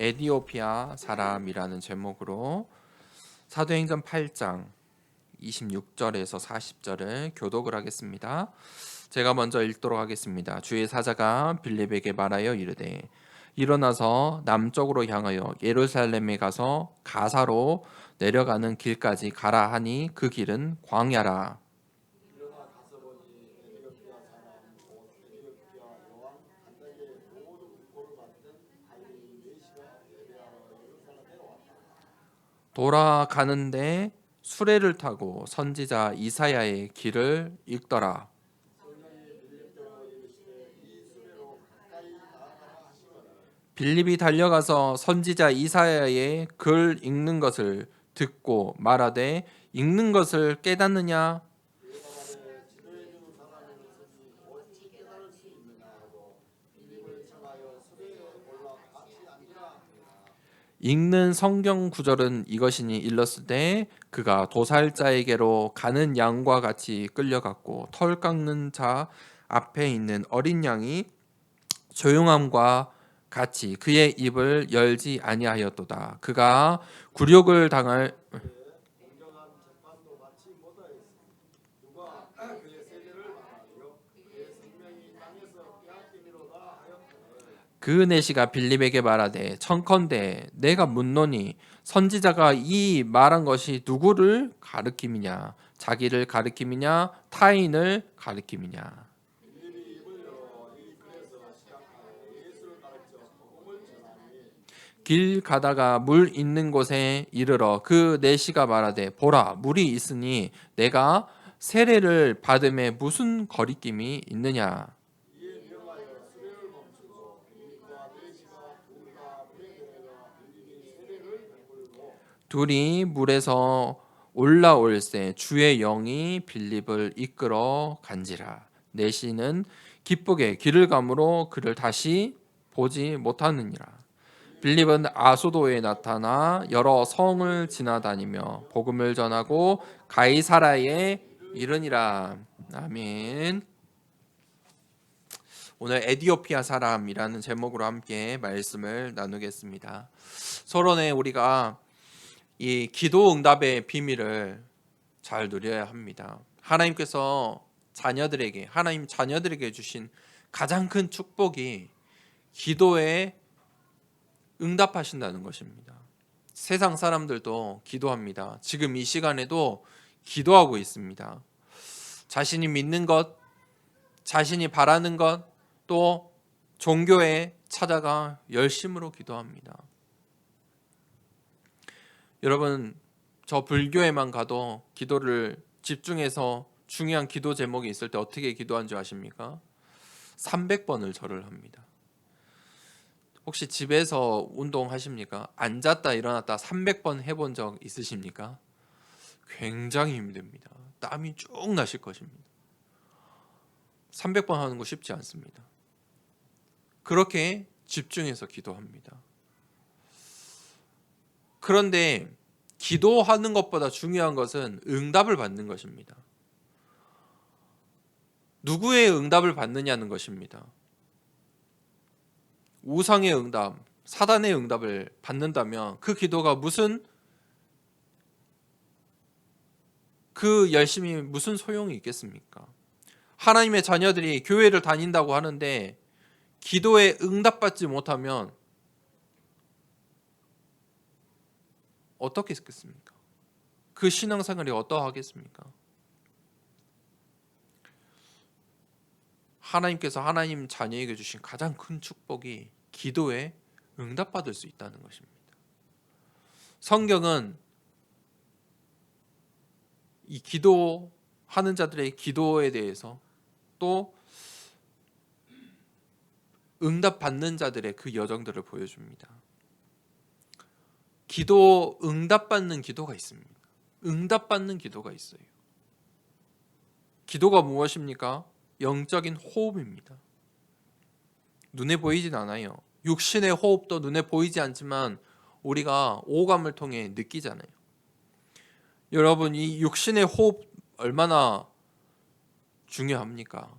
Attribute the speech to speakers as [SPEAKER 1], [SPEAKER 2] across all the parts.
[SPEAKER 1] 에디오피아 사람이라는 제목으로 사도행전 8장 26절에서 40절을 교독을 하겠습니다. 제가 먼저 읽도록 하겠습니다. 주의 사자가 빌립에게 말하여 이르되 일어나서 남쪽으로 향하여 예루살렘에 가서 가사로 내려가는 길까지 가라 하니 그 길은 광야라. 돌아가는데 수레를 타고 선지자 이사야의 길을 읽더라. 빌립이 달려가서 선지자 이사야의 글 읽는 것을 듣고 말하되 읽는 것을 깨닫느냐? 읽는 성경 구절은 이것이니 일렀으되 그가 도살자에게로 가는 양과 같이 끌려갔고 털 깎는 자 앞에 있는 어린 양이 조용함과 같이 그의 입을 열지 아니하였도다. 그가 굴욕을 당할 그 내시가 빌립에게 말하되 청컨대 내가 묻노니 선지자가 이 말한 것이 누구를 가리킴이냐 자기를 가리킴이냐 타인을 가리킴이냐. 길 가다가 물 있는 곳에 이르러 그 내시가 말하되 보라 물이 있으니 내가 세례를 받음에 무슨 거리낌이 있느냐. 둘이 물에서 올라올새 주의 영이 빌립을 이끌어 간지라. 내시는 기쁘게 길을 가므로 그를 다시 보지 못하느니라. 빌립은 아소도에 나타나 여러 성을 지나다니며 복음을 전하고 가이사라에 이르니라. 아멘. 오늘 에디오피아 사람이라는 제목으로 함께 말씀을 나누겠습니다. 서론에 우리가 이 기도 응답의 비밀을 잘 누려야 합니다. 하나님 자녀들에게 주신 가장 큰 축복이 기도에 응답하신다는 것입니다. 세상 사람들도 기도합니다. 지금 이 시간에도 기도하고 있습니다. 자신이 믿는 것, 자신이 바라는 것, 또 종교에 찾아가 열심으로 기도합니다. 여러분, 저 불교에만 가도 기도를 집중해서 중요한 기도 제목이 있을 때 어떻게 기도한 줄 아십니까? 300번을 절을 합니다. 혹시 집에서 운동하십니까? 앉았다 일어났다 300번 해본 적 있으십니까? 굉장히 힘듭니다. 땀이 쭉 나실 것입니다. 300번 하는 거 쉽지 않습니다. 그렇게 집중해서 기도합니다. 그런데 기도하는 것보다 중요한 것은 응답을 받는 것입니다. 누구의 응답을 받느냐는 것입니다. 우상의 응답, 사단의 응답을 받는다면 그 기도가 그 열심이 무슨 소용이 있겠습니까? 하나님의 자녀들이 교회를 다닌다고 하는데 기도에 응답받지 못하면 어떻게 했겠습니까? 그 신앙생활이 어떠하겠습니까? 하나님께서 하나님 자녀에게 주신 가장 큰 축복이 기도에 응답받을 수 있다는 것입니다. 성경은 이 기도하는 자들의 기도에 대해서 또 응답받는 자들의 그 여정들을 보여줍니다. 응답받는 기도가 있습니다. 응답받는 기도가 있어요. 기도가 무엇입니까? 영적인 호흡입니다. 눈에 보이진 않아요. 육신의 호흡도 눈에 보이지 않지만 우리가 오감을 통해 느끼잖아요. 여러분, 이 육신의 호흡 얼마나 중요합니까?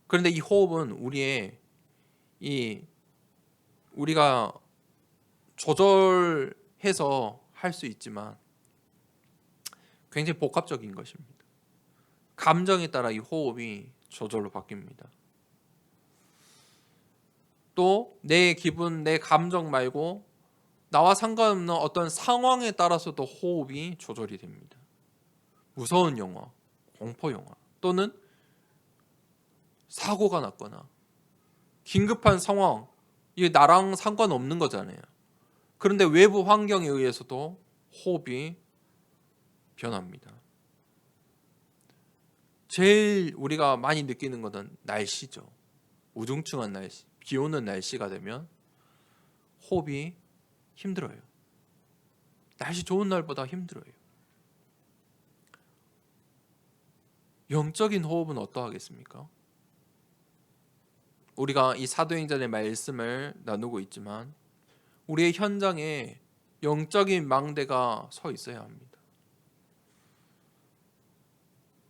[SPEAKER 1] 그런데 이 호흡은 우리가 조절해서 할 수 있지만 굉장히 복합적인 것입니다. 감정에 따라 이 호흡이 저절로 바뀝니다. 또 내 기분, 내 감정 말고 나와 상관없는 어떤 상황에 따라서도 호흡이 조절이 됩니다. 무서운 영화, 공포 영화, 또는 사고가 났거나 긴급한 상황, 이게 나랑 상관없는 거잖아요. 그런데 외부 환경에 의해서도 호흡이 변합니다. 제일 우리가 많이 느끼는 것은 날씨죠. 우중충한 날씨, 비 오는 날씨가 되면 호흡이 힘들어요. 날씨 좋은 날보다 힘들어요. 영적인 호흡은 어떠하겠습니까? 우리가 이 사도행전의 말씀을 나누고 있지만 우리의 현장에 영적인 망대가 서 있어야 합니다.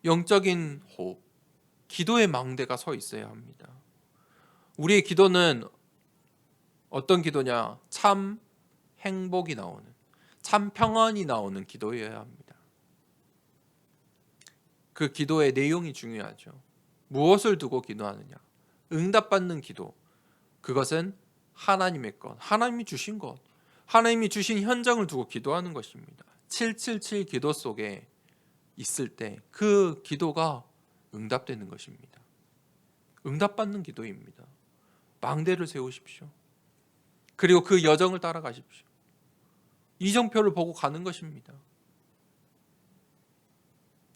[SPEAKER 1] 영적인 호흡, 기도의 망대가 서 있어야 합니다. 우리의 기도는 어떤 기도냐? 참 행복이 나오는, 참 평안이 나오는 기도여야 합니다. 그 기도의 내용이 중요하죠. 무엇을 두고 기도하느냐? 응답받는 기도, 그것은 하나님의 것, 하나님이 주신 것, 하나님이 주신 현장을 두고 기도하는 것입니다. 777 기도 속에 있을 때 그 기도가 응답되는 것입니다. 응답받는 기도입니다. 망대를 세우십시오. 그리고 그 여정을 따라가십시오. 이정표를 보고 가는 것입니다.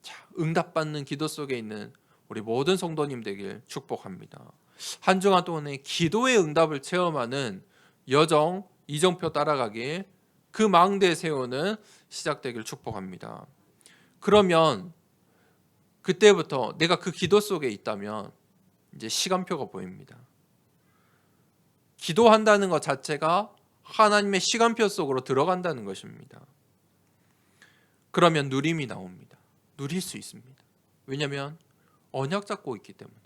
[SPEAKER 1] 자, 응답받는 기도 속에 있는 우리 모든 성도님 되길 축복합니다. 한 주간 동안의 기도의 응답을 체험하는 여정, 이정표 따라가길, 그 망대 세우는 시작되길 축복합니다. 그러면 그때부터 내가 그 기도 속에 있다면 이제 시간표가 보입니다. 기도한다는 것 자체가 하나님의 시간표 속으로 들어간다는 것입니다. 그러면 누림이 나옵니다. 누릴 수 있습니다. 왜냐하면 언약 잡고 있기 때문에.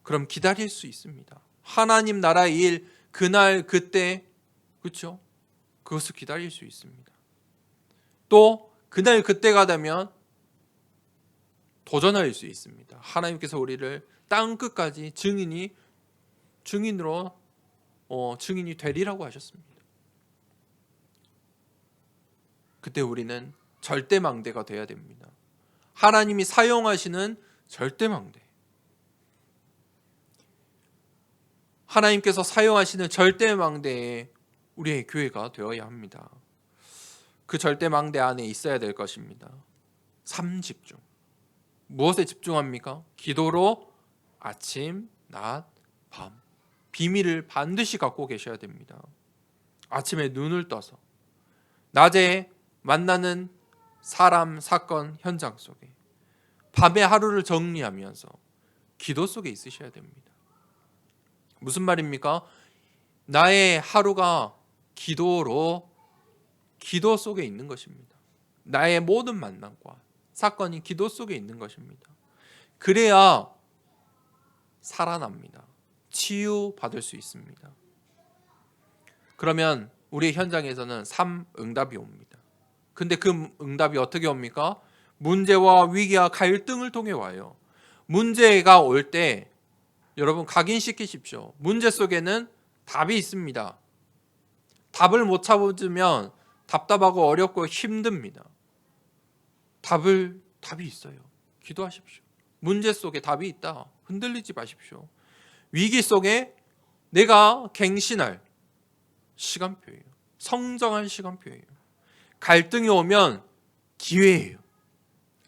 [SPEAKER 1] 그럼 기다릴 수 있습니다. 하나님 나라의 일, 그날 그때, 그렇죠? 그것을 기다릴 수 있습니다. 또 그날 그때가 되면 도전할 수 있습니다. 하나님께서 우리를 땅 끝까지 증인이 되리라고 하셨습니다. 그때 우리는 절대망대가 되어야 됩니다. 하나님이 사용하시는 절대망대, 하나님께서 사용하시는 절대망대에 우리의 교회가 되어야 합니다. 그 절대망대 안에 있어야 될 것입니다. 3집중. 무엇에 집중합니까? 기도로 아침, 낮, 밤. 비밀을 반드시 갖고 계셔야 됩니다. 아침에 눈을 떠서 낮에 만나는 사람, 사건, 현장 속에, 밤에 하루를 정리하면서 기도 속에 있으셔야 됩니다. 무슨 말입니까? 나의 하루가 기도 속에 있는 것입니다. 나의 모든 만남과 사건이 기도 속에 있는 것입니다. 그래야 살아납니다. 치유받을 수 있습니다. 그러면 우리 현장에서는 3응답이 옵니다. 근데 그 응답이 어떻게 옵니까? 문제와 위기와 갈등을 통해 와요. 문제가 올 때 여러분 각인시키십시오. 문제 속에는 답이 있습니다. 답을 못 찾으면 답답하고 어렵고 힘듭니다. 답이 있어요. 기도하십시오. 문제 속에 답이 있다. 흔들리지 마십시오. 위기 속에 내가 갱신할 시간표예요. 성장할 시간표예요. 갈등이 오면 기회예요.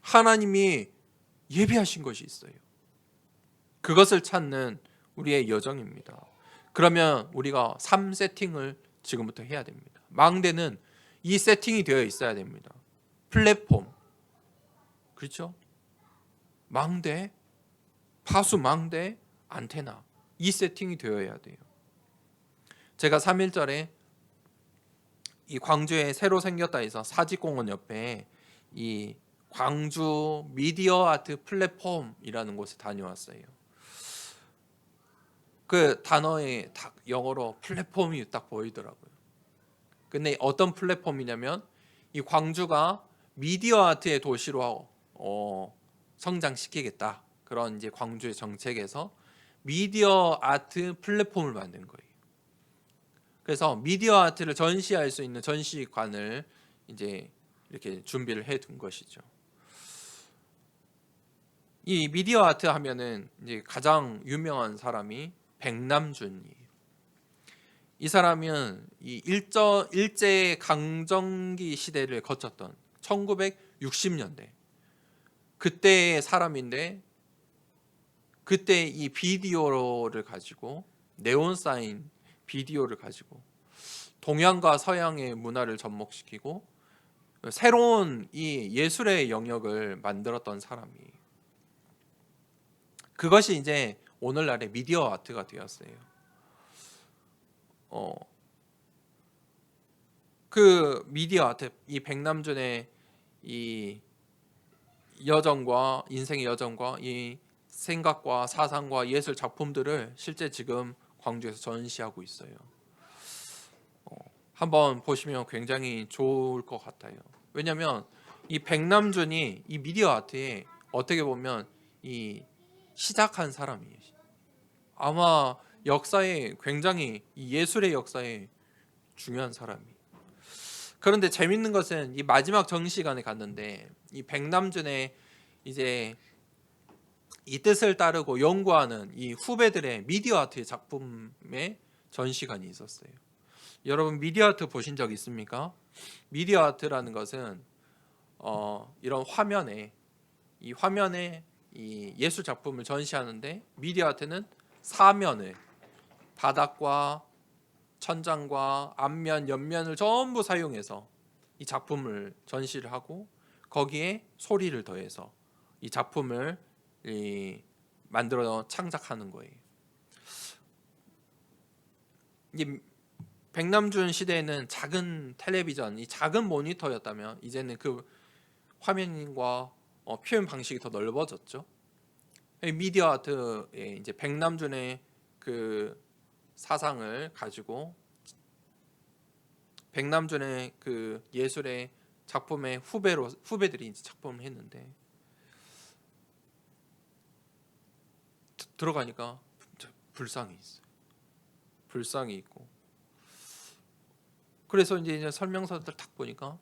[SPEAKER 1] 하나님이 예비하신 것이 있어요. 그것을 찾는 우리의 여정입니다. 그러면 우리가 3세팅을 지금부터 해야 됩니다. 망대는 이 세팅이 되어 있어야 됩니다. 플랫폼, 그렇죠? 망대, 파수 망대, 안테나, 이 세팅이 되어야 돼요. 제가 3.1절에 이 광주에 새로 생겼다 해서 사직공원 옆에 이 광주 미디어 아트 플랫폼이라는 곳에 다녀왔어요. 그 단어에 딱 영어로 플랫폼이 딱 보이더라고요. 근데 어떤 플랫폼이냐면 이 광주가 미디어 아트의 도시로 성장시키겠다. 그런 이제 광주의 정책에서 미디어 아트 플랫폼을 만든 거예요. 그래서 미디어 아트를 전시할 수 있는 전시관을 이제 이렇게 준비를 해 둔 것이죠. 이 미디어 아트 하면은 이제 가장 유명한 사람이 백남준이에요. 이 사람은 이 일제 강점기 시대를 거쳤던 1960년대 그때의 사람인데, 그때 이 비디오를 가지고 네온 사인 비디오를 가지고 동양과 서양의 문화를 접목시키고 새로운 이 예술의 영역을 만들었던 사람이에요. 그것이 이제 오늘날의 미디어 아트가 되었어요. 그 미디어 아트, 이 백남준의 이 여정과 인생의 여정과 이 생각과 사상과 예술 작품들을 실제 지금 광주에서 전시하고 있어요. 한번 보시면 굉장히 좋을 것 같아요. 왜냐하면 이 백남준이 이 미디어 아트에 어떻게 보면 이 시작한 사람이에요. 아마 역사에 굉장히 이 예술의 역사에 중요한 사람이에요. 그런데 재밌는 것은 이 마지막 정시간에 갔는데 이 백남준의 이제 이 뜻을 따르고 연구하는 이 후배들의 미디어 아트의 작품의 전시관이 있었어요. 여러분 미디어 아트 보신 적 있습니까? 미디어 아트라는 것은 이런 화면에 이 예술 작품을 전시하는데, 미디어 아트는 사면을 바닥과 천장과 앞면, 옆면을 전부 사용해서 이 작품을 전시를 하고 거기에 소리를 더해서 이 작품을 만들어 창작하는 거예요. 이 백남준 시대에는 작은 텔레비전, 이 작은 모니터였다면 이제는 그 화면과 표현 방식이 더 넓어졌죠. 미디어 아트에 이제 백남준의 그 사상을 가지고 백남준의 그 예술의 작품의 후배들이 이제 작품을 했는데, 들어가니까 불상이 있어요. 불상이 있고, 그래서 이제 설명서들 딱 보니까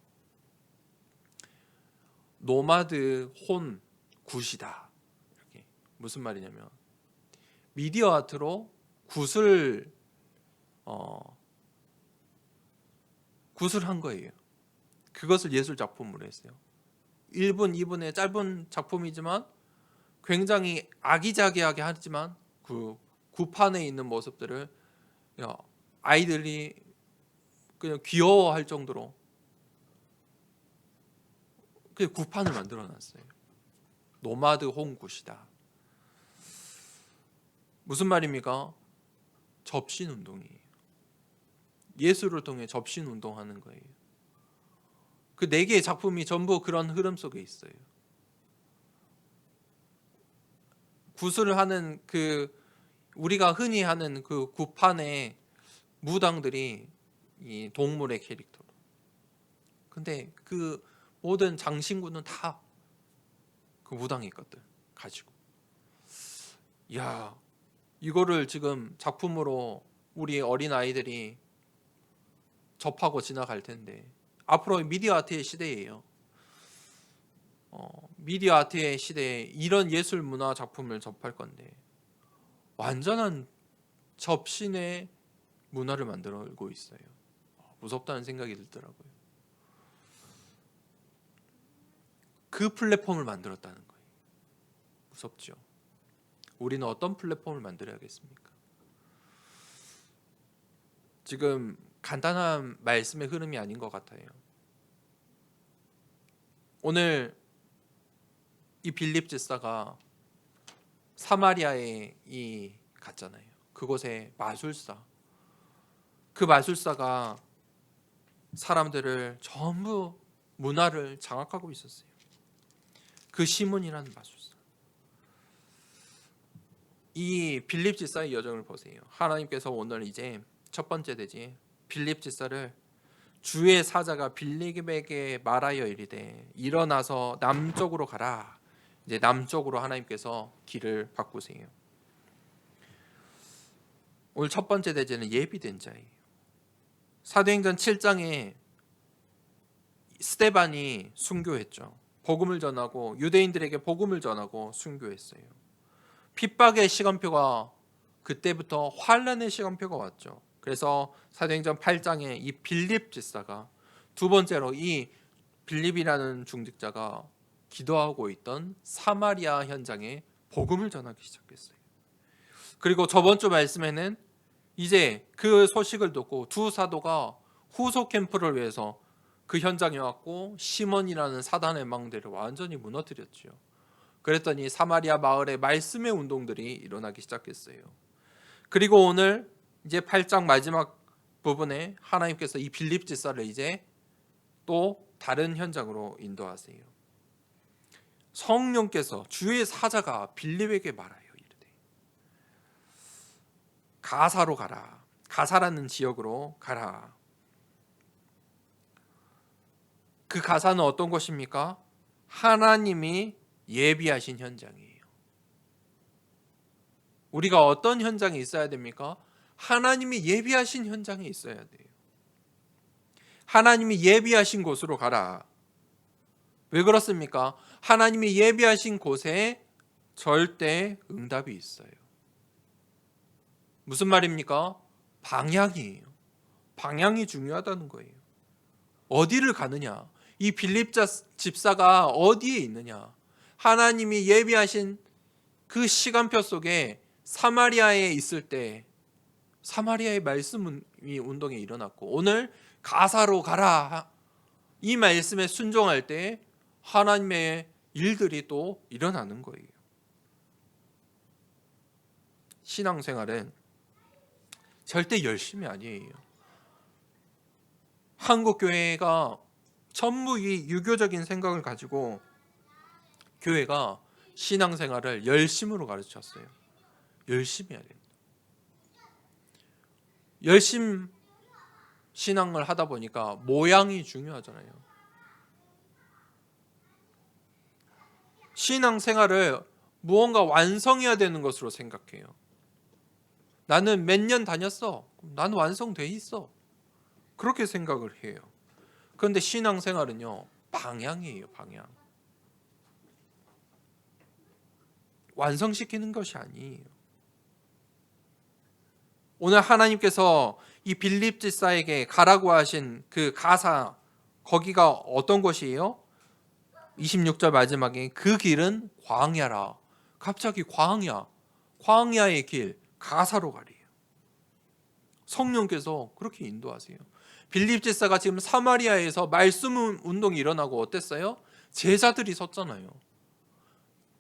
[SPEAKER 1] 노마드 혼 굿이다. 이렇게 무슨 말이냐면 미디어 아트로 굿을 굿을 한 거예요. 그것을 예술 작품으로 했어요. 1분, 2분의 짧은 작품이지만 굉장히 아기자기하게 하지만 그 굿판에 있는 모습들을 아이들이 그냥 귀여워할 정도로 그 굿판을 만들어 놨어요. 노마드 홈 굿이다. 무슨 말입니까? 접신 운동이에요. 예술을 통해 접신 운동하는 거예요. 그 4개의 작품이 전부 그런 흐름 속에 있어요. 굿을 하는 우리가 흔히 하는 그 굿판의 무당들이 이 동물의 캐릭터로. 근데 그 모든 장신구는 다 그 무당의 것들 가지고. 야, 이거를 지금 작품으로 우리 어린 아이들이 접하고 지나갈 텐데, 앞으로 미디어 아트의 시대예요. 미디어 아트의 시대에 이런 예술 문화 작품을 접할 건데 완전한 접신의 문화를 만들고 있어요. 무섭다는 생각이 들더라고요. 그 플랫폼을 만들었다는 거예요. 무섭죠. 우리는 어떤 플랫폼을 만들어야겠습니까? 지금 간단한 말씀의 흐름이 아닌 것 같아요. 오늘 이 빌립 집사가 사마리아에 갔잖아요. 그곳에 마술사, 그 마술사가 사람들을 전부 문화를 장악하고 있었어요. 그 시몬이라는 마술사. 이 빌립 집사의 여정을 보세요. 하나님께서 오늘 이제 첫 번째 되지 빌립 집사를 주의 사자가 빌립에게 말하여 이르되 일어나서 남쪽으로 가라. 이제 남쪽으로 하나님께서 길을 바꾸세요. 오늘 첫 번째 대제는 예비된 자예요. 사도행전 7장에 스데반이 순교했죠. 복음을 전하고 유대인들에게 복음을 전하고 순교했어요. 핍박의 시간표가 그때부터 환란의 시간표가 왔죠. 그래서 사도행전 8장에 이 빌립 집사가 두 번째로 이 빌립이라는 중직자가 기도하고 있던 사마리아 현장에 복음을 전하기 시작했어요. 그리고 저번 주 말씀에는 이제 그 소식을 듣고 두 사도가 후속 캠프를 위해서 그 현장에 왔고 시몬이라는 사단의 망대를 완전히 무너뜨렸죠. 그랬더니 사마리아 마을에 말씀의 운동들이 일어나기 시작했어요. 그리고 오늘 이제 8장 마지막 부분에 하나님께서 이 빌립 집사를 이제 또 다른 현장으로 인도하세요. 성령께서 주의 사자가 빌립에게 말하여 이르되 가사로 가라. 가사라는 지역으로 가라. 그 가사는 어떤 곳입니까? 하나님이 예비하신 현장이에요. 우리가 어떤 현장에 있어야 됩니까? 하나님이 예비하신 현장에 있어야 돼요. 하나님이 예비하신 곳으로 가라. 왜 그렇습니까? 하나님이 예비하신 곳에 절대 응답이 있어요. 무슨 말입니까? 방향이에요. 방향이 중요하다는 거예요. 어디를 가느냐? 이 빌립 집사가 어디에 있느냐? 하나님이 예비하신 그 시간표 속에 사마리아에 있을 때 사마리아의 말씀 운동이 일어났고 오늘 가사로 가라. 이 말씀에 순종할 때 하나님의 일들이 또 일어나는 거예요. 신앙생활은 절대 열심이 아니에요. 한국 교회가 전부 이 유교적인 생각을 가지고 교회가 신앙생활을 열심으로 가르쳤어요. 열심히 해야 됩니다. 열심 신앙을 하다 보니까 모양이 중요하잖아요. 신앙생활을 무언가 완성해야 되는 것으로 생각해요. 나는 몇 년 다녔어. 나는 완성돼 있어. 그렇게 생각을 해요. 그런데 신앙생활은요, 방향이에요, 방향. 완성시키는 것이 아니에요. 오늘 하나님께서 이 빌립 집사에게 가라고 하신 그 가사, 거기가 어떤 곳이에요? 26절 마지막에 그 길은 광야라. 갑자기 광야의 길, 가사로 가래요. 성령께서 그렇게 인도하세요. 빌립 집사가 지금 사마리아에서 말씀 운동이 일어나고 어땠어요? 제자들이 섰잖아요.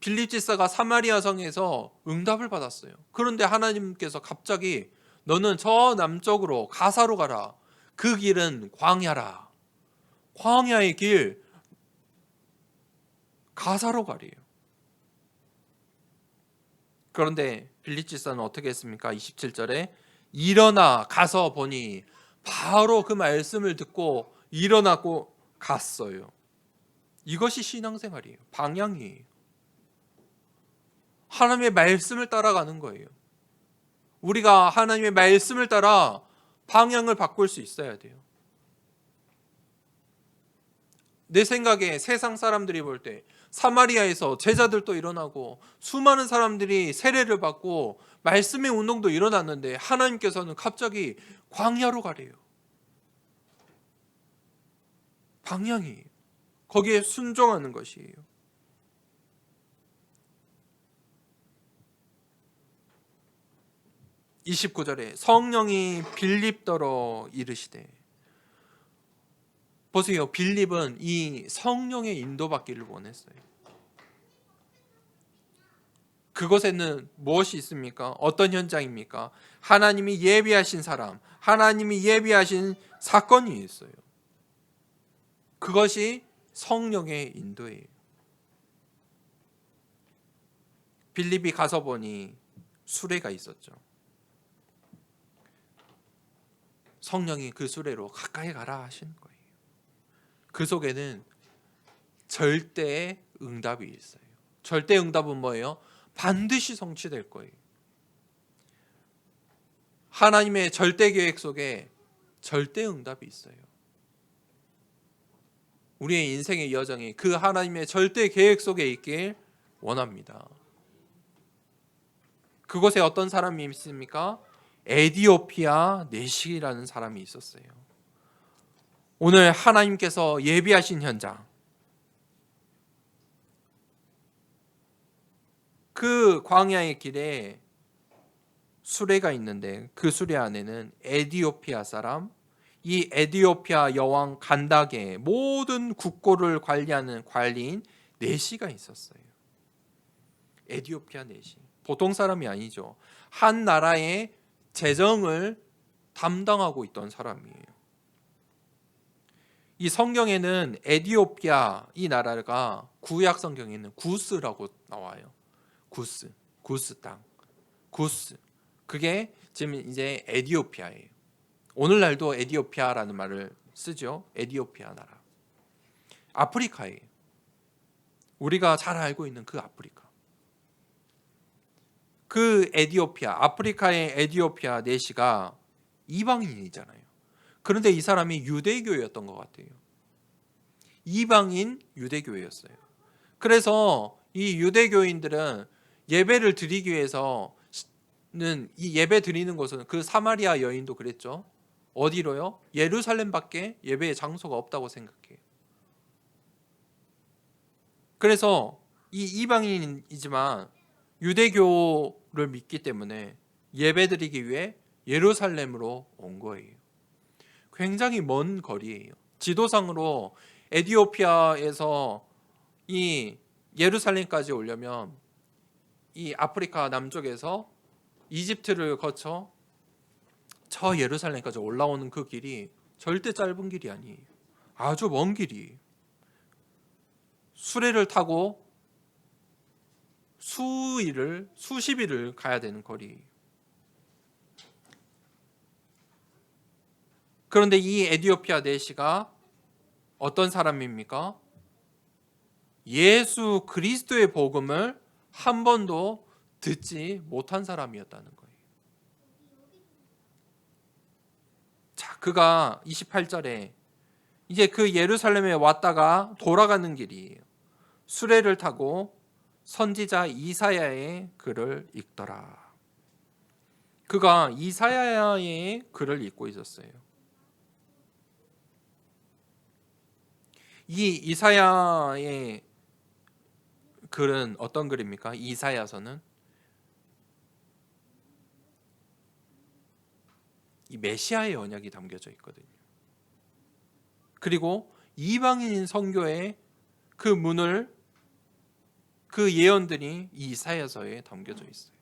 [SPEAKER 1] 빌립 집사가 사마리아 성에서 응답을 받았어요. 그런데 하나님께서 갑자기 너는 저 남쪽으로 가사로 가라. 그 길은 광야라. 광야의 길, 가사로 가래요. 그런데 빌립 집사는 어떻게 했습니까? 27절에 일어나 가서 보니 바로 그 말씀을 듣고 일어나고 갔어요. 이것이 신앙생활이에요. 방향이에요. 하나님의 말씀을 따라가는 거예요. 우리가 하나님의 말씀을 따라 방향을 바꿀 수 있어야 돼요. 내 생각에 세상 사람들이 볼 때 사마리아에서 제자들도 일어나고 수많은 사람들이 세례를 받고 말씀의 운동도 일어났는데 하나님께서는 갑자기 광야로 가래요. 방향이에요. 거기에 순종하는 것이에요. (29절에) 성령이 빌립더러 이르시되. 보세요. 빌립은 이 성령의 인도받기를 원했어요. 그곳에는 무엇이 있습니까? 어떤 현장입니까? 하나님이 예비하신 사람, 하나님이 예비하신 사건이 있어요. 그것이 성령의 인도예요. 빌립이 가서 보니 수레가 있었죠. 성령이 그 수레로 가까이 가라 하시는 거예요. 그 속에는 절대의 응답이 있어요. 절대 응답은 뭐예요? 반드시 성취될 거예요. 하나님의 절대 계획 속에 절대 응답이 있어요. 우리의 인생의 여정이 그 하나님의 절대 계획 속에 있길 원합니다. 그곳에 어떤 사람이 있습니까? 에디오피아 내시라는 사람이 있었어요. 오늘 하나님께서 예비하신 현장, 그 광야의 길에 수레가 있는데 그 수레 안에는 에디오피아 사람, 이 에디오피아 여왕 간다게의 모든 국고를 관리하는 관리인 내시가 있었어요. 에디오피아 내시, 보통 사람이 아니죠. 한 나라의 재정을 담당하고 있던 사람이에요. 이 성경에는 에디오피아 이 나라가 구약 성경에는 구스라고 나와요. 구스 땅, 구스. 그게 지금 이제 에디오피아예요. 오늘날도 에디오피아라는 말을 쓰죠. 에디오피아 나라. 아프리카예요. 우리가 잘 알고 있는 그 아프리카. 그 에디오피아, 아프리카의 에디오피아 내시가 이방인이잖아요. 그런데 이 사람이 유대교였던 것 같아요. 이방인 유대교였어요. 그래서 이 유대교인들은 예배를 드리기 위해서는 이 예배 드리는 곳은 그 사마리아 여인도 그랬죠. 어디로요? 예루살렘밖에 예배의 장소가 없다고 생각해요. 그래서 이 이방인이지만 유대교를 믿기 때문에 예배드리기 위해 예루살렘으로 온 거예요. 굉장히 먼 거리예요. 지도상으로 에디오피아에서 이 예루살렘까지 오려면 이 아프리카 남쪽에서 이집트를 거쳐 저 예루살렘까지 올라오는 그 길이 절대 짧은 길이 아니에요. 아주 먼 길이에요. 수레를 타고 수십 일을 가야 되는 거리예요. 그런데 이 에디오피아 내시가 어떤 사람입니까? 예수 그리스도의 복음을 한 번도 듣지 못한 사람이었다는 거예요. 자, 그가 28절에 이제 그 예루살렘에 왔다가 돌아가는 길이에요. 수레를 타고 선지자 이사야의 글을 읽더라. 그가 이사야의 글을 읽고 있었어요. 이 이사야의 글은 어떤 글입니까? 이사야서는 이 메시아의 언약이 담겨져 있거든요. 그리고 이방인 선교의 그 문을 그 예언들이 이 이사야서에 담겨져 있어요.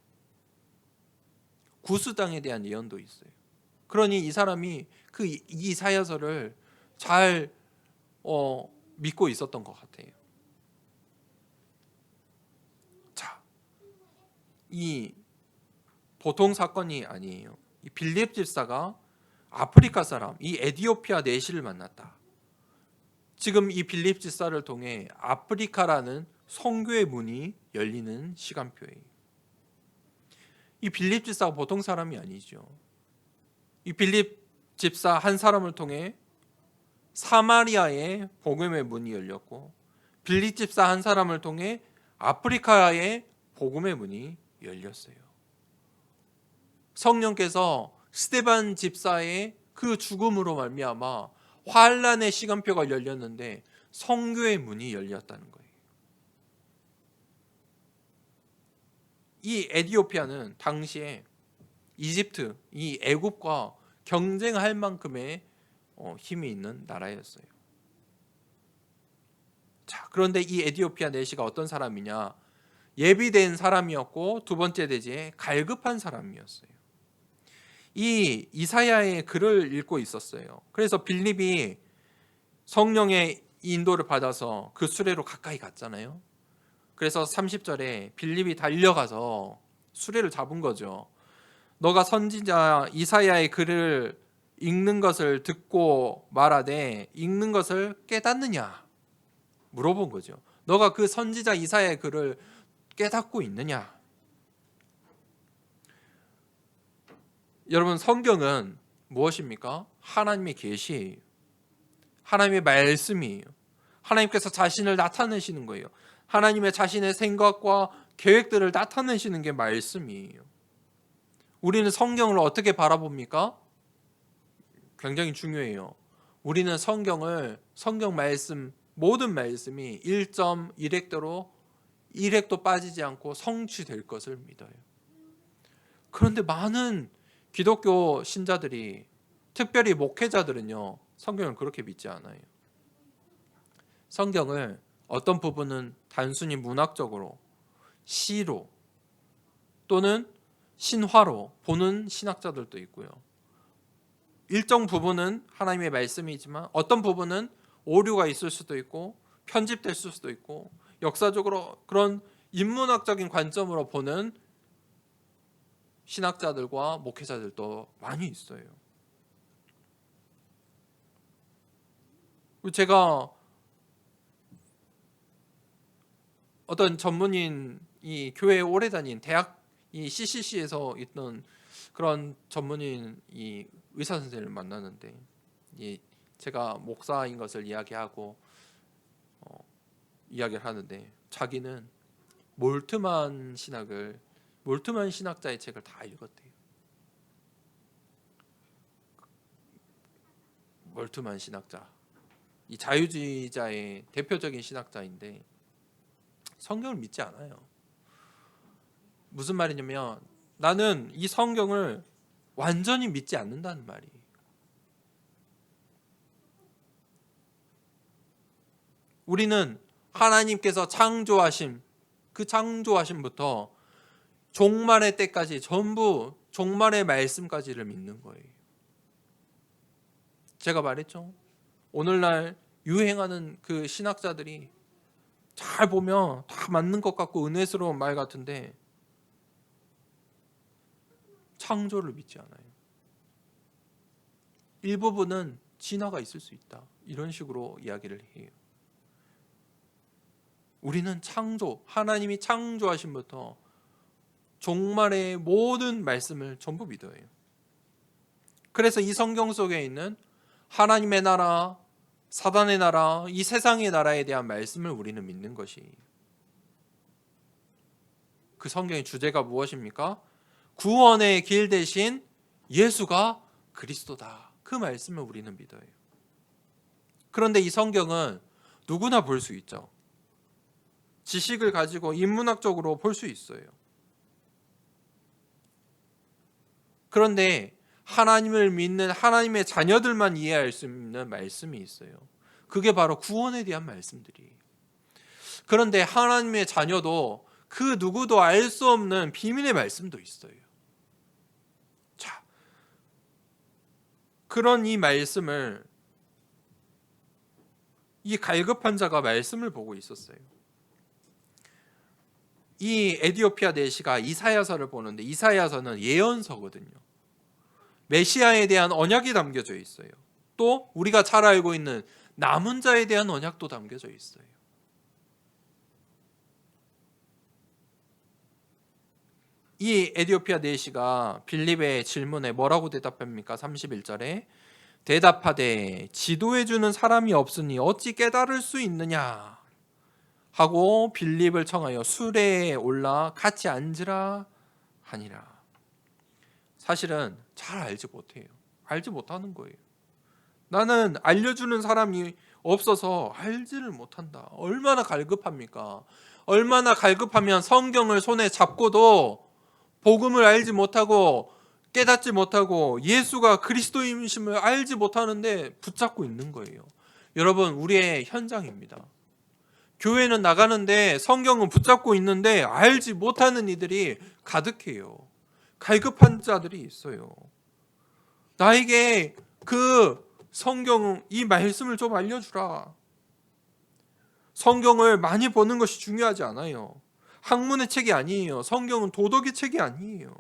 [SPEAKER 1] 구스 땅에 대한 예언도 있어요. 그러니 이 사람이 그 이사야서를 잘 믿고 있었던 것 같아요. 자, 이 보통 사건이 아니에요. 이 빌립 집사가 아프리카 사람, 이 에디오피아 내시를 만났다. 지금 이 빌립 집사를 통해 아프리카라는 선교의 문이 열리는 시간표예요. 이 빌립 집사가 보통 사람이 아니죠. 이 빌립 집사 한 사람을 통해 사마리아의 복음의 문이 열렸고, 빌립 집사 한 사람을 통해 아프리카의 복음의 문이 열렸어요. 성령께서 스데반 집사의 그 죽음으로 말미암아 환란의 시간표가 열렸는데 선교의 문이 열렸다는 거예요. 이 에디오피아는 당시에 이집트, 이 애굽과 경쟁할 만큼의 힘이 있는 나라였어요. 자, 그런데 이 에디오피아 내시가 어떤 사람이냐? 예비된 사람이었고 두 번째 대지에 갈급한 사람이었어요. 이 이사야의 글을 읽고 있었어요. 그래서 빌립이 성령의 인도를 받아서 그 수레로 가까이 갔잖아요. 그래서 30절에 빌립이 달려가서 수레를 잡은 거죠. 너가 선지자 이사야의 글을 읽는 것을 듣고 말하되 읽는 것을 깨닫느냐 물어본 거죠. 너가 그 선지자 이사야의 글을 깨닫고 있느냐? 여러분, 성경은 무엇입니까? 하나님의 계시예요. 하나님의 말씀이에요. 하나님께서 자신을 나타내시는 거예요. 하나님의 자신의 생각과 계획들을 나타내시는 게 말씀이에요. 우리는 성경을 어떻게 바라봅니까? 굉장히 중요해요. 우리는 성경을, 성경 말씀, 모든 말씀이 1.1획대로 1획도 빠지지 않고 성취될 것을 믿어요. 그런데 많은 기독교 신자들이, 특별히 목회자들은요, 성경을 그렇게 믿지 않아요. 성경을 어떤 부분은 단순히 문학적으로, 시로 또는 신화로 보는 신학자들도 있고요. 일정 부분은 하나님의 말씀이지만 어떤 부분은 오류가 있을 수도 있고 편집될 수도 있고 역사적으로 그런 인문학적인 관점으로 보는 신학자들과 목회자들도 많이 있어요. 제가 어떤 전문인이 교회에 오래 다닌 대학 이 CCC에서 있던 그런 전문인이 의사 선생님을 만나는데 제가 목사인 것을 이야기하고 이야기를 하는데 자기는 몰트만 신학자의 책을 다 읽었대요. 몰트만 신학자, 이 자유주의자의 대표적인 신학자인데 성경을 믿지 않아요. 무슨 말이냐면 나는 이 성경을 완전히 믿지 않는다는 말이에요. 우리는 하나님께서 창조하심, 그 창조하심부터 종말의 때까지 전부 종말의 말씀까지를 믿는 거예요. 제가 말했죠. 오늘날 유행하는 그 신학자들이 잘 보면 다 맞는 것 같고 은혜스러운 말 같은데 창조를 믿지 않아요. 일부분은 진화가 있을 수 있다. 이런 식으로 이야기를 해요. 우리는 창조, 하나님이 창조하심부터 종말의 모든 말씀을 전부 믿어요. 그래서 이 성경 속에 있는 하나님의 나라, 사단의 나라, 이 세상의 나라에 대한 말씀을 우리는 믿는 것이에요. 그 성경의 주제가 무엇입니까? 구원의 길 대신 예수가 그리스도다. 그 말씀을 우리는 믿어요. 그런데 이 성경은 누구나 볼 수 있죠. 지식을 가지고 인문학적으로 볼 수 있어요. 그런데 하나님을 믿는 하나님의 자녀들만 이해할 수 있는 말씀이 있어요. 그게 바로 구원에 대한 말씀들이에요. 그런데 하나님의 자녀도 그 누구도 알 수 없는 비밀의 말씀도 있어요. 자, 그런 이 말씀을 이 갈급한 자가 말씀을 보고 있었어요. 이 에디오피아 내시가 이사야서를 보는데 이사야서는 예언서거든요. 메시아에 대한 언약이 담겨져 있어요. 또 우리가 잘 알고 있는 남은 자에 대한 언약도 담겨져 있어요. 이 에디오피아 내시가 빌립의 질문에 뭐라고 대답합니까? 31절에 대답하되 지도해주는 사람이 없으니 어찌 깨달을 수 있느냐 하고 빌립을 청하여 수레에 올라 같이 앉으라 하니라. 사실은 잘 알지 못해요. 알지 못하는 거예요. 나는 알려주는 사람이 없어서 알지를 못한다. 얼마나 갈급합니까? 얼마나 갈급하면 성경을 손에 잡고도 복음을 알지 못하고 깨닫지 못하고 예수가 그리스도임심을 알지 못하는데 붙잡고 있는 거예요. 여러분, 우리의 현장입니다. 교회는 나가는데 성경은 붙잡고 있는데 알지 못하는 이들이 가득해요. 갈급한 자들이 있어요. 나에게 그 성경, 이 말씀을 좀 알려주라. 성경을 많이 보는 것이 중요하지 않아요. 학문의 책이 아니에요. 성경은 도덕의 책이 아니에요.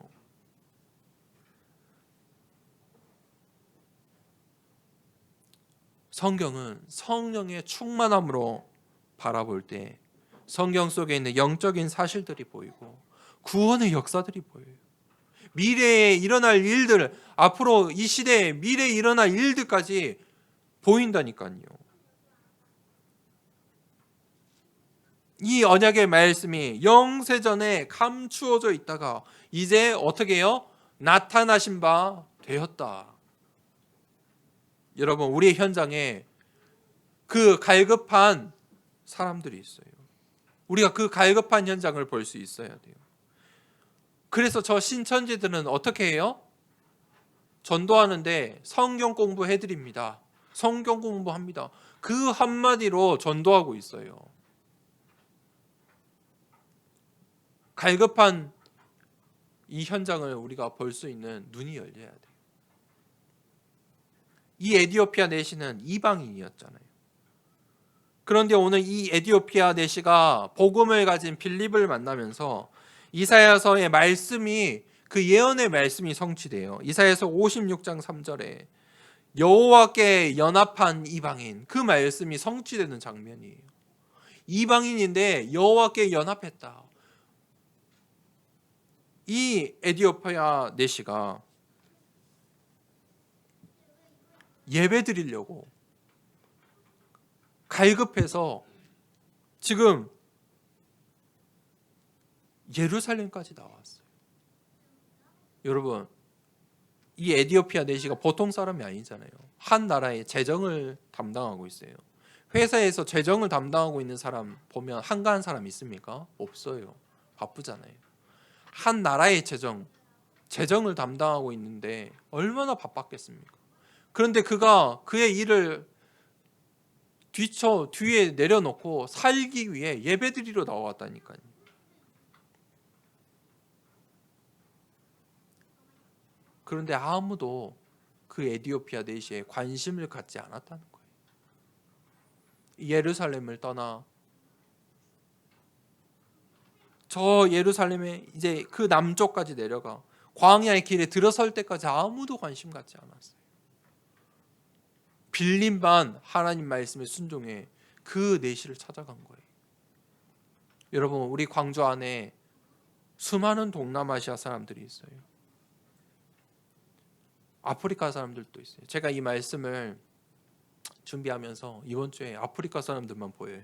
[SPEAKER 1] 성경은 성령의 충만함으로 바라볼 때 성경 속에 있는 영적인 사실들이 보이고 구원의 역사들이 보여요. 미래에 일어날 일들, 앞으로 이 시대에 미래에 일어날 일들까지 보인다니까요. 이 언약의 말씀이 영세전에 감추어져 있다가 이제 어떻게 해요? 나타나신 바 되었다. 여러분, 우리의 현장에 그 갈급한 사람들이 있어요. 우리가 그 갈급한 현장을 볼 수 있어야 돼요. 그래서 저 신천지들은 어떻게 해요? 전도하는데 성경 공부해드립니다. 성경 공부합니다. 그 한마디로 전도하고 있어요. 갈급한 이 현장을 우리가 볼 수 있는 눈이 열려야 돼요. 이 에디오피아 내시는 이방인이었잖아요. 그런데 오늘 이 에디오피아 내시가 복음을 가진 빌립을 만나면서 이사야서의 말씀이 그 예언의 말씀이 성취돼요. 이사야서 56장 3절에 여호와께 연합한 이방인, 그 말씀이 성취되는 장면이에요. 이방인인데 여호와께 연합했다. 이 에디오피아 내시가 예배 드리려고 갈급해서 지금 예루살렘까지 나왔어요. 여러분, 이 에디오피아 내시가 보통 사람이 아니잖아요. 한 나라의 재정을 담당하고 있어요. 회사에서 재정을 담당하고 있는 사람 보면 한가한 사람 있습니까? 없어요. 바쁘잖아요. 한 나라의 재정을 담당하고 있는데 얼마나 바빴겠습니까? 그런데 그가 그의 일을 뒤에 내려놓고 살기 위해 예배드리러 나왔다니까요. 그런데 아무도 그 에디오피아 내시에 관심을 갖지 않았다는 거예요. 예루살렘을 떠나 저 예루살렘에 이제 그 남쪽까지 내려가 광야의 길에 들어설 때까지 아무도 관심 갖지 않았어요. 빌립만 하나님 말씀에 순종해 그 내시를 찾아간 거예요. 여러분, 우리 광주 안에 수많은 동남아시아 사람들이 있어요. 아프리카 사람들도 있어요. 제가 이 말씀을 준비하면서 이번 주에 아프리카 사람들만 보여요.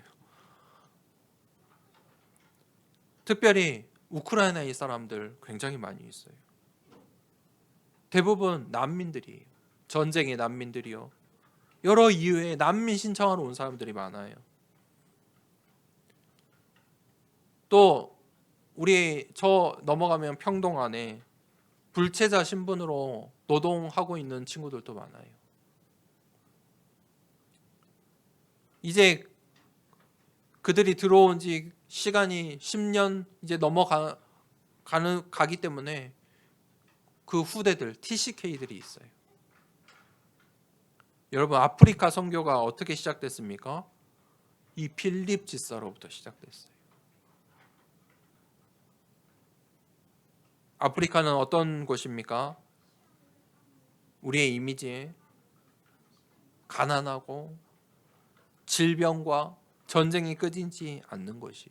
[SPEAKER 1] 특별히 우크라이나의 사람들 굉장히 많이 있어요. 대부분 난민들이에요. 전쟁의 난민들이요. 여러 이유에 난민 신청하러 온 사람들이 많아요. 또 저 넘어가면 평동 안에 불체자 신분으로 노동하고 있는 친구들도 많아요. 이제 그들이 들어온 지 시간이 10년 이제 가기 때문에 그 후대들 TCK들이 있어요. 여러분, 아프리카 선교가 어떻게 시작됐습니까? 이 필립 집사로부터 시작됐어요. 아프리카는 어떤 곳입니까? 우리의 이미지에 가난하고 질병과 전쟁이 끊이지 않는 것이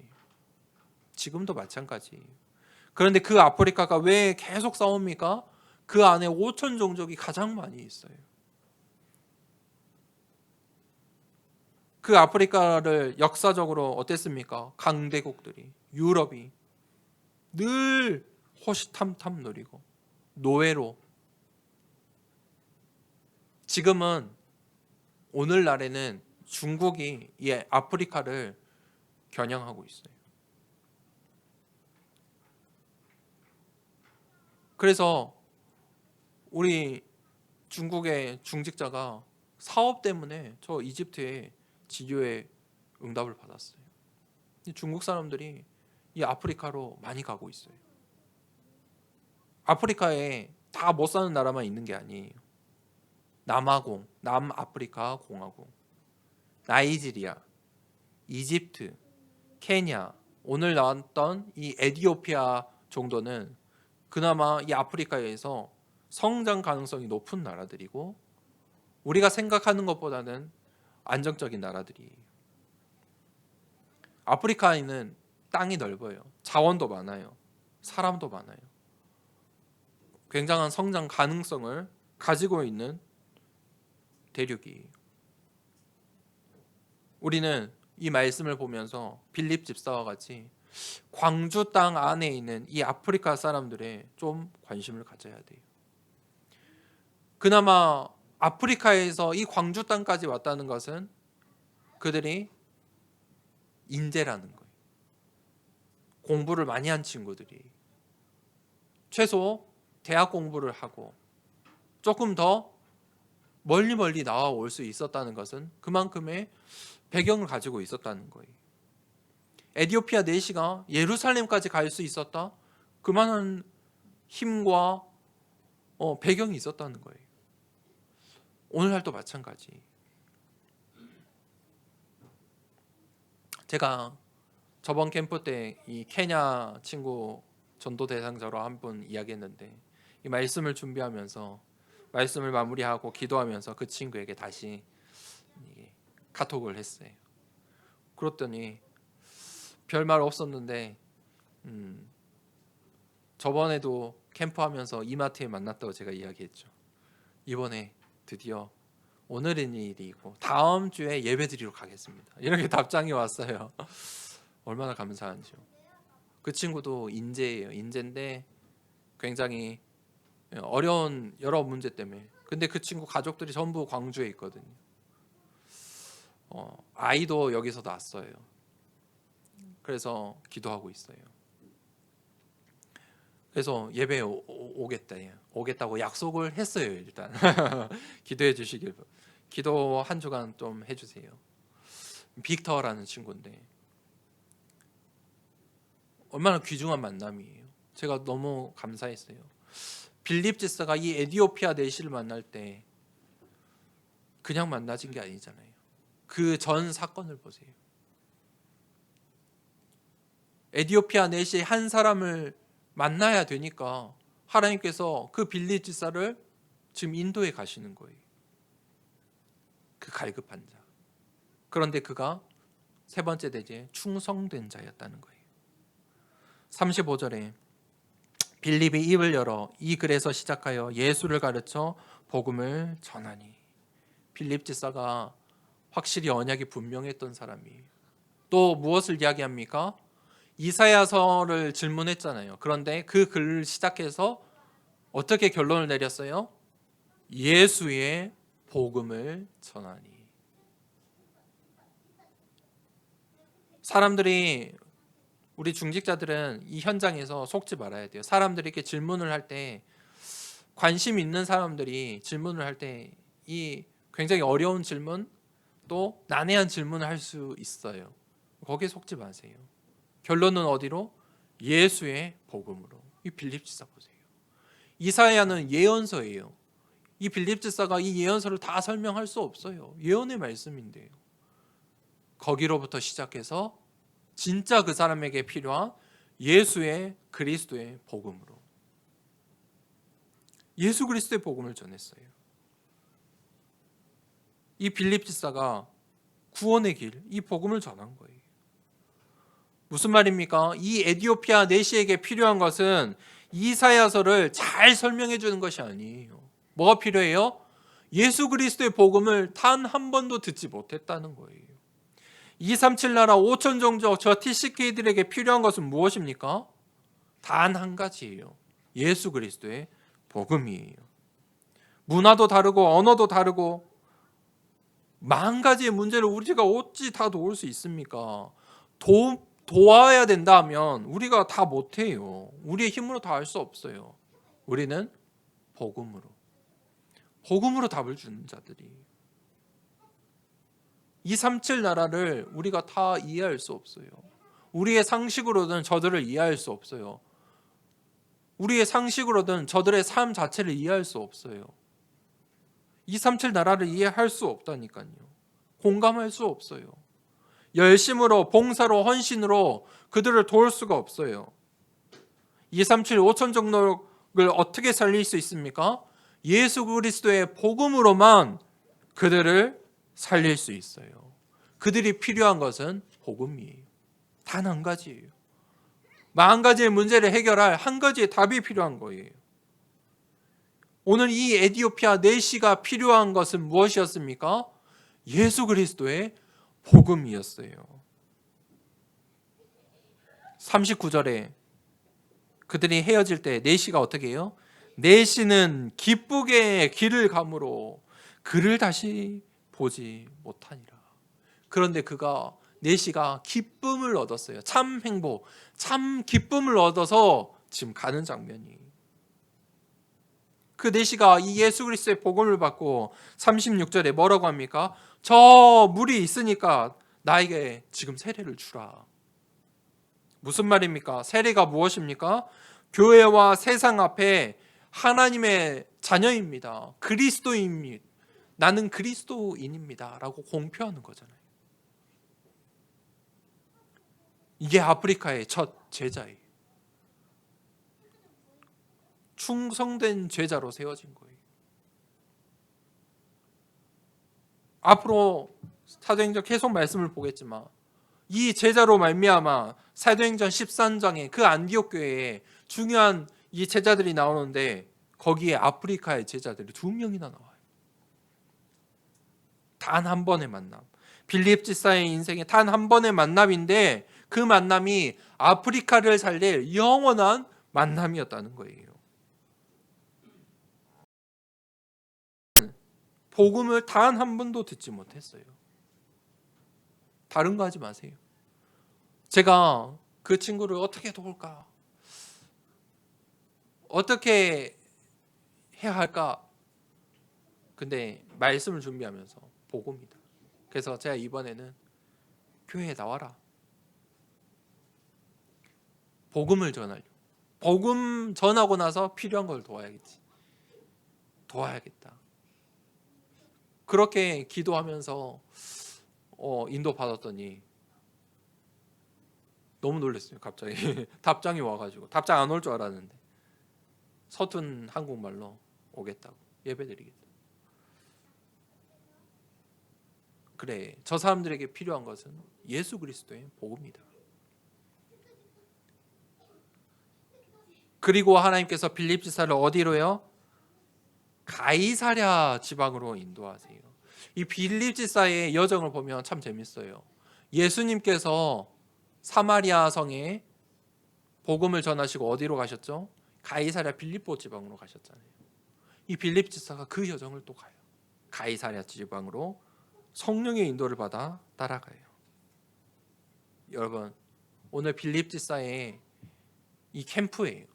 [SPEAKER 1] 지금도 마찬가지예요. 그런데 그 아프리카가 왜 계속 싸웁니까? 그 안에 5천 종족이 가장 많이 있어요. 그 아프리카를 역사적으로 어땠습니까? 강대국들이, 유럽이 늘 호시탐탐 누리고 노예로, 지금은 오늘날에는 중국이 이 아프리카를 겨냥하고 있어요. 그래서 우리 중국의 중직자가 사업 때문에 저 이집트에 지교에 응답을 받았어요. 중국 사람들이 이 아프리카로 많이 가고 있어요. 아프리카에 다 못 사는 나라만 있는 게 아니에요. 남아프리카 공화국, 나이지리아, 이집트, 케냐, 오늘 나왔던 이 에티오피아 정도는 그나마 이 아프리카에서 성장 가능성이 높은 나라들이고 우리가 생각하는 것보다는 안정적인 나라들이에요. 아프리카에는 땅이 넓어요. 자원도 많아요. 사람도 많아요. 굉장한 성장 가능성을 가지고 있는 대륙이에요. 우리는 이 말씀을 보면서 빌립 집사와 같이 광주 땅 안에 있는 이 아프리카 사람들에 좀 관심을 가져야 돼요. 그나마 아프리카에서 이 광주 땅까지 왔다는 것은 그들이 인재라는 거예요. 공부를 많이 한 친구들이 최소 대학 공부를 하고 조금 더 멀리 나와 올 수 있었다는 것은 그만큼의 배경을 가지고 있었다는 거예요. 에티오피아 내시가 예루살렘까지 갈 수 있었다? 그만한 힘과 배경이 있었다는 거예요. 오늘날도 마찬가지. 제가 저번 캠프 때 이 케냐 친구 전도 대상자로 한 분 이야기했는데 이 말씀을 준비하면서 말씀을 마무리하고 기도하면서 그 친구에게 다시 카톡을 했어요. 그랬더니 별말 없었는데 저번에도 캠프하면서 이마트에 만났다고 제가 이야기했죠. 이번에 드디어 오늘은 일이고 다음 주에 예배드리러 가겠습니다. 이렇게 답장이 왔어요. 얼마나 감사한지요. 그 친구도 인재예요. 인재인데 굉장히 어려운 여러 문제 때문에. 근데 그 친구 가족들이 전부 광주에 있거든요. 아이도 여기서 낳았어요. 그래서 기도하고 있어요. 그래서 예배에 오겠다고 약속을 했어요. 일단 기도해 주시길. 기도 한 주간 좀 해주세요. 빅터라는 친구인데 얼마나 귀중한 만남이에요. 제가 너무 감사했어요. 빌립 지사가 이 에티오피아 내시를 만날 때 그냥 만나진 게 아니잖아요. 그 전 사건을 보세요. 에티오피아 내시 한 사람을 만나야 되니까 하나님께서 그 빌립 지사를 지금 인도에 가시는 거예요. 그 갈급한 자. 그런데 그가 세 번째 대제에 충성된 자였다는 거예요. 35절에 빌립이 입을 열어 이 글에서 시작하여 예수를 가르쳐 복음을 전하니. 빌립 지사가 확실히 언약이 분명했던 사람이에요. 또 무엇을 이야기합니까? 이사야서를 질문했잖아요. 그런데 그 글을 시작해서 어떻게 결론을 내렸어요? 예수의 복음을 전하니. 사람들이 우리 중직자들은 이 현장에서 속지 말아야 돼요. 사람들이 이렇게 질문을 할 때 관심 있는 사람들이 질문을 할 때 이 굉장히 어려운 질문 또 난해한 질문을 할 수 있어요. 거기에 속지 마세요. 결론은 어디로? 예수의 복음으로. 이 빌립 지사 보세요. 이사야는 예언서예요. 이 빌립 지사가 이 예언서를 다 설명할 수 없어요. 예언의 말씀인데요. 거기로부터 시작해서 진짜 그 사람에게 필요한 예수의 그리스도의 복음으로. 예수 그리스도의 복음을 전했어요. 이 빌립 지사가 구원의 길, 이 복음을 전한 거예요. 무슨 말입니까? 이 에티오피아 내시에게 필요한 것은 이사야서를 잘 설명해 주는 것이 아니에요. 뭐가 필요해요? 예수 그리스도의 복음을 단 한 번도 듣지 못했다는 거예요. 237 나라 5천 종족 저 TCK들에게 필요한 것은 무엇입니까? 단 한 가지예요. 예수 그리스도의 복음이에요. 문화도 다르고 언어도 다르고 만 가지의 문제를 우리가 어찌 다 도울 수 있습니까? 도와야 된다면 우리가 다 못해요. 우리의 힘으로 다 할 수 없어요. 우리는 복음으로 답을 주는 자들이. 237 나라를 우리가 다 이해할 수 없어요. 우리의 상식으로는 저들을 이해할 수 없어요. 우리의 상식으로는 저들의 삶 자체를 이해할 수 없어요. 237 나라를 이해할 수 없다니까요. 공감할 수 없어요. 열심으로 봉사로 헌신으로 그들을 도울 수가 없어요. 237 5천 종족을 어떻게 살릴 수 있습니까? 예수 그리스도의 복음으로만 그들을 살릴 수 있어요. 그들이 필요한 것은 복음이에요. 단 한 가지예요. 10,000가지의 문제를 해결할 한 가지의 답이 필요한 거예요. 오늘 이 에디오피아 내시가 필요한 것은 무엇이었습니까? 예수 그리스도의 복음이었어요. 39절에 그들이 헤어질 때 내시가 어떻게 해요? 내시는 기쁘게 길을 가므로 그를 다시 보지 못하니라. 그런데 내시가 기쁨을 얻었어요. 참 행복, 참 기쁨을 얻어서 지금 가는 장면이. 그 내시가 이 예수 그리스도의 복음을 받고 36절에 뭐라고 합니까? 저 물이 있으니까 나에게 지금 세례를 주라. 무슨 말입니까? 세례가 무엇입니까? 교회와 세상 앞에 하나님의 자녀입니다. 그리스도인입니다. 나는 그리스도인입니다. 라고 공표하는 거잖아요. 이게 아프리카의 첫 제자예요. 충성된 제자로 세워진 거예요. 앞으로 사도행전 계속 말씀을 보겠지만 이 제자로 말미암아 사도행전 13장에 그 안디옥 교회에 중요한 이 제자들이 나오는데 거기에 아프리카의 제자들이 2명이나 나와요. 단 한 번의 만남. 빌립 집사의 인생에 단 한 번의 만남인데 그 만남이 아프리카를 살릴 영원한 만남이었다는 거예요. 복음을 단 한 번도 듣지 못했어요. 다른 거 하지 마세요. 제가 그 친구를 어떻게 도울까? 어떻게 해야 할까? 근데 말씀을 준비하면서 복음이다. 그래서 제가 이번에는 교회에 나와라. 복음을 전하려. 복음 전하고 나서 필요한 걸 도와야겠지. 도와야겠다. 그렇게 기도하면서 인도 받았더니 너무 놀랐어요. 갑자기 답장이 와가지고 답장 안 올 줄 알았는데 서툰 한국말로 오겠다고 예배드리겠다. 그래, 저 사람들에게 필요한 것은 예수 그리스도의 복음이다. 그리고 하나님께서 빌립 지사를 어디로요? 가이사랴 지방으로 인도하세요. 이 빌립 지사의 여정을 보면 참 재밌어요. 예수님께서 사마리아 성에 복음을 전하시고 어디로 가셨죠? 가이사랴 빌립보 지방으로 가셨잖아요. 이 빌립 지사가 그 여정을 또 가요. 가이사랴 지방으로 성령의 인도를 받아 따라가요. 여러분, 오늘 빌립 지사의 이 캠프예요.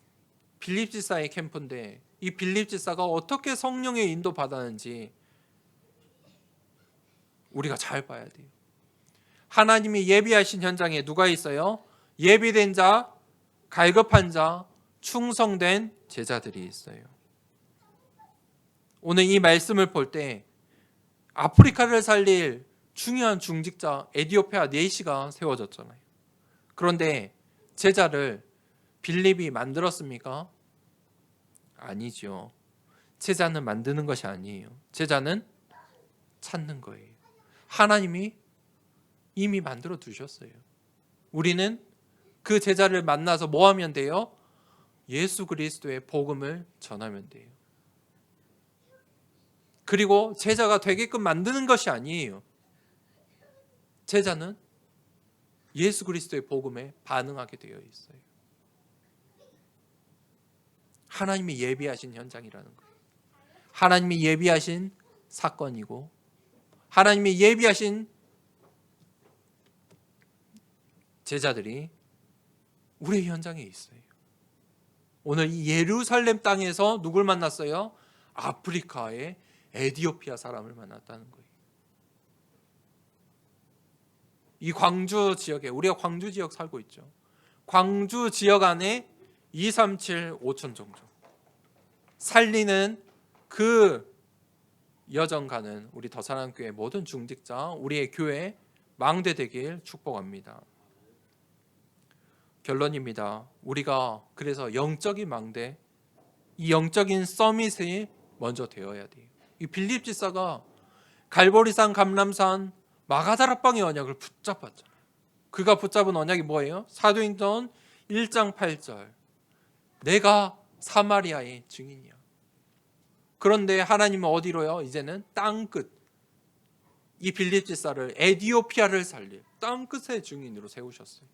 [SPEAKER 1] 빌립 지사의 캠프인데 이 빌립 지사가 어떻게 성령의 인도 받았는지 우리가 잘 봐야 돼요. 하나님이 예비하신 현장에 누가 있어요? 예비된 자, 갈급한 자, 충성된 제자들이 있어요. 오늘 이 말씀을 볼 때 아프리카를 살릴 중요한 중직자 에디오피아 내시가 세워졌잖아요. 그런데 제자를 빌립이 만들었습니까? 아니죠. 제자는 만드는 것이 아니에요. 제자는 찾는 거예요. 하나님이 이미 만들어 두셨어요. 우리는 그 제자를 만나서 뭐 하면 돼요? 예수 그리스도의 복음을 전하면 돼요. 그리고 제자가 되게끔 만드는 것이 아니에요. 제자는 예수 그리스도의 복음에 반응하게 되어 있어요. 하나님이 예비하신 현장이라는 거예요. 하나님이 예비하신 사건이고 하나님이 예비하신 제자들이 우리의 현장에 있어요. 오늘 이 예루살렘 땅에서 누굴 만났어요? 아프리카의 에디오피아 사람을 만났다는 거예요. 이 광주 지역에, 우리가 광주 지역 살고 있죠. 광주 지역 안에 237 5천 종족 살리는 그 여정 가는 우리 더사랑교회 모든 중직자, 우리의 교회 망대 되길 축복합니다. 결론입니다. 우리가 그래서 영적인 망대, 이 영적인 서밋이 먼저 되어야 돼요. 이 빌립 지사가 갈보리산, 감람산, 마가다락방의 언약을 붙잡았잖아요. 그가 붙잡은 언약이 뭐예요? 사도행전 1장 8절. 내가 사마리아의 증인이야. 그런데 하나님은 어디로요? 이제는 땅끝, 이 빌립 지사를 에디오피아를 살릴 땅끝의 증인으로 세우셨어요.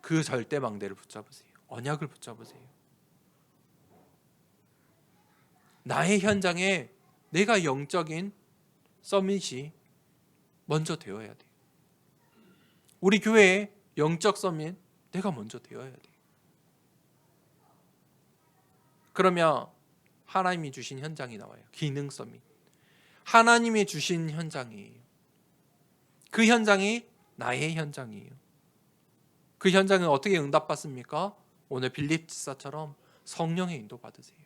[SPEAKER 1] 그 절대 망대를 붙잡으세요. 언약을 붙잡으세요. 나의 현장에 내가 영적인 서밋이 먼저 되어야 돼요. 우리 교회의 영적 서밋 내가 먼저 되어야 돼요. 그러면 하나님이 주신 현장이 나와요. 기능 서밋. 하나님이 주신 현장이에요. 그 현장이 나의 현장이에요. 그 현장은 어떻게 응답받습니까? 오늘 빌립 지사처럼 성령의 인도 받으세요.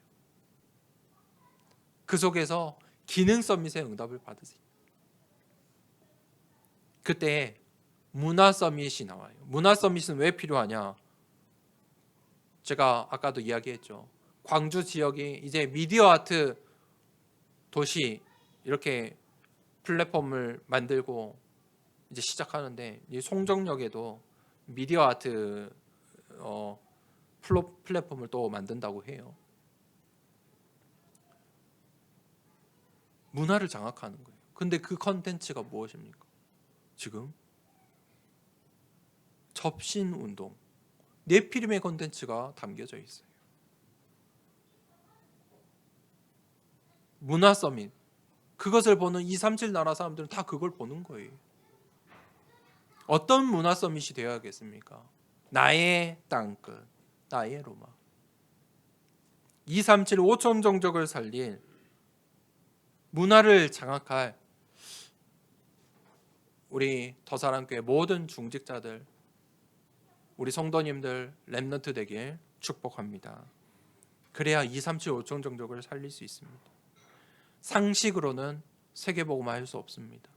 [SPEAKER 1] 그 속에서 기능 서밋의 응답을 받으세요. 그때 문화 서밋이 나와요. 문화 서밋은 왜 필요하냐? 제가 아까도 이야기했죠. 광주 지역이 이제 미디어 아트 도시 이렇게 플랫폼을 만들고 이제 시작하는데, 이 송정역에도 미디어 아트 플랫폼을 또 만든다고 해요. 문화를 장악하는 거예요. 근데 그 컨텐츠가 무엇입니까? 지금 접신운동, 네피림의 컨텐츠가 담겨져 있어요. 문화 서밋, 그것을 보는 237 나라 사람들은 다 그걸 보는 거예요. 어떤 문화 서밋이 되어야겠습니까? 나의 땅끝, 나의 로마. 237 5천 종족을 살릴 문화를 장악할 우리 더사랑교회 모든 중직자들, 우리 성도님들 렘넌트 되길 축복합니다. 그래야 237 5천 종족을 살릴 수 있습니다. 상식으로는 세계복음화 할 수 없습니다.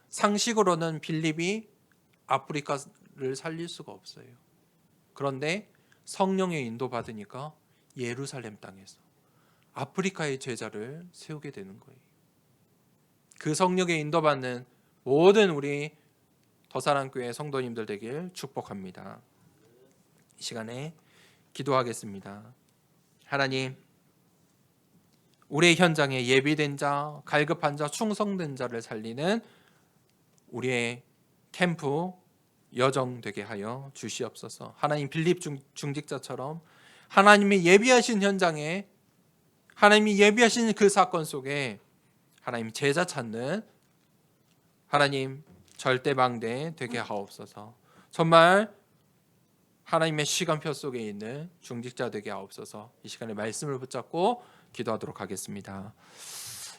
[SPEAKER 1] 상식으로는 빌립이 아프리카를 살릴 수가 없어요. 그런데 성령의 인도받으니까 예루살렘 땅에서 아프리카의 제자를 세우게 되는 거예요. 그 성령의 인도받는 모든 우리 더사랑교회 성도님들 되길 축복합니다. 이 시간에 기도하겠습니다. 하나님, 우리의 현장에 예비된 자, 갈급한 자, 충성된 자를 살리는 우리의 캠프 여정 되게 하여 주시옵소서. 하나님, 빌립 중직자처럼 하나님의 예비하신 현장에, 하나님이 예비하신 그 사건 속에 하나님 제자 찾는 하나님 절대망대 되게 하옵소서. 정말 하나님의 시간표 속에 있는 중직자 되게 하옵소서. 이 시간에 말씀을 붙잡고 기도하도록 하겠습니다.